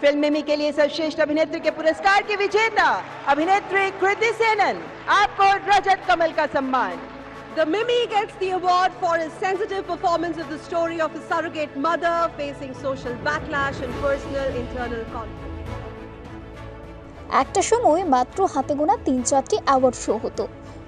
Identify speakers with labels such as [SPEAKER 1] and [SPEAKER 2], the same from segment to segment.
[SPEAKER 1] Film मिमी के लिए सर्वश्रेष्ठ अभिनेत्री के पुरस्कार की विजेता अभिनेत्री कृति सेनन, आपको रजत कमल का सम्मान।
[SPEAKER 2] The Mimi gets the award for his sensitive performance of the story of a surrogate mother facing social backlash and personal internal conflict.
[SPEAKER 3] একটা সময় মাত্র হাতে গোনা ৩-৪টি অ্যাওয়ার্ড শো হতো,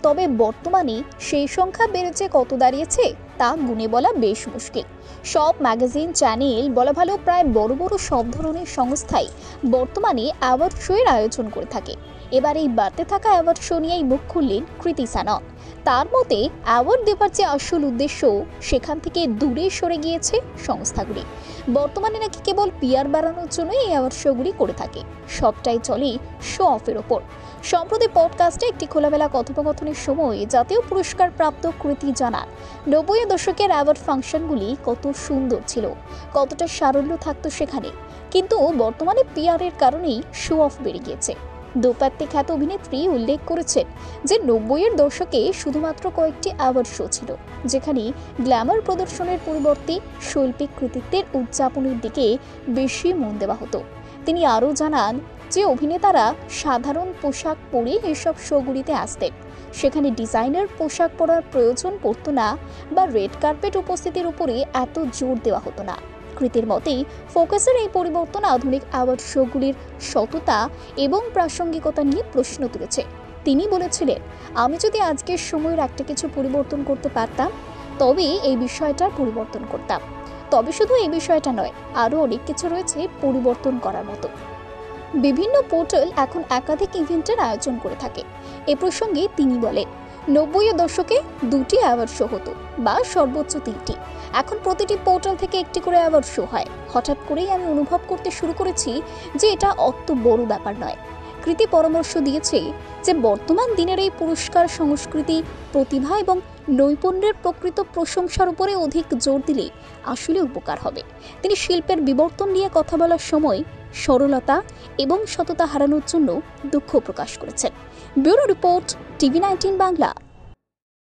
[SPEAKER 3] তবে বর্তমানে সেই সংখ্যা বেড়েছে কত দাঁড়িয়েছে তা গুণে বলা বেশ মুশকিল। সব ম্যাগাজিন, চ্যানেল, বলা ভালো প্রায় বড় বড় সব ধরনের সংস্থাই বর্তমানে অ্যাওয়ার্ড শো এর আয়োজন করে থাকে। এবার এই বাড়তে থাকা অ্যাওয়ার্ড শো নিয়েই মুখ খুললেন কৃতি সেনন। তার মতে অ্যাওয়ার্ড দেওয়ার যে আসল উদ্দেশ্য সেখান থেকে দূরে সরে গিয়েছে সংস্থাগুলি। বর্তমানে নাকি কেবল পিআর বাড়ানোর জন্যই এই অ্যাওয়ার্ড শোগুলি করে থাকে, সবটাই চলে শো অফের ওপর। সম্প্রতি পডকাস্টে একটি খোলামেলা কথোপকথনের সময় জাতীয় পুরস্কার প্রাপ্ত কৃতি জানান, ৯০-এর দশকের অ্যাওয়ার্ড ফাংশনগুলি কত সুন্দর ছিল, কতটা সারল্য থাকতো সেখানে, কিন্তু বর্তমানে পিআরের কারণেই শো অফ বেড়ে গিয়েছে। দোপাত্তি খ্যাত অভিনেত্রী উল্লেখ করেছেন যে ৯০-এর দশকে শুধুমাত্র কয়েকটি অ্যাওয়ার্ড শো ছিল, যেখানে গ্ল্যামার প্রদর্শনের পরিবর্তে শৈল্পিক কৃতিত্বের উদযাপনের দিকে বেশি মন দেওয়া হতো। তিনি আরও জানান যে অভিনেতারা সাধারণ পোশাক পরে এসব শোগুলিতে আসতেন, সেখানে ডিজাইনার পোশাক পরার প্রয়োজন পড়তো না বা রেড কার্পেট উপস্থিতির উপরে এত জোর দেওয়া হতো না। কৃতির মতেই ফোকাসের এই পরিবর্তন আধুনিক অ্যাওয়ার্ড শোগুলির সততা এবং প্রাসঙ্গিকতা নিয়ে প্রশ্ন তুলেছে। তিনি বলেছিলেন, আমি যদি আজকের সময়ের একটা কিছু পরিবর্তন করতে পারতাম তবে এই বিষয়টার পরিবর্তন করতাম। তবে শুধু এই বিষয়টা নয়, আরও অনেক কিছু রয়েছে পরিবর্তন করার মতো। বিভিন্ন পোর্টাল এখন একাধিক ইভেন্টের আয়োজন করে থাকে। এ প্রসঙ্গে তিনি বলেন, ৯০-এর দশকে ২টি অ্যাওয়ার্ড শো হতো বা সর্বোচ্চ ৩টি, এখন প্রতিটি পোর্টাল থেকে একটি করে অ্যাওয়ার্ড শো হয়। হঠাৎ করেই আমি অনুভব করতে শুরু করেছি যে এটা অত বড় ব্যাপার নয়। কৃতি পরামর্শ দিয়েছে যে বর্তমান দিনের এই পুরস্কার সংস্কৃতি, প্রতিভা এবং নৈপুণ্যের প্রকৃত প্রশংসার উপরে অধিক জোর দিলে আসলে উপকার হবে। তিনি শিল্পের বিবর্তন নিয়ে কথা বলার সময় সরলতা এবং সততা হারানোর জন্য দুঃখ প্রকাশ করেছেন। Bureau report, TV 19 Bangla.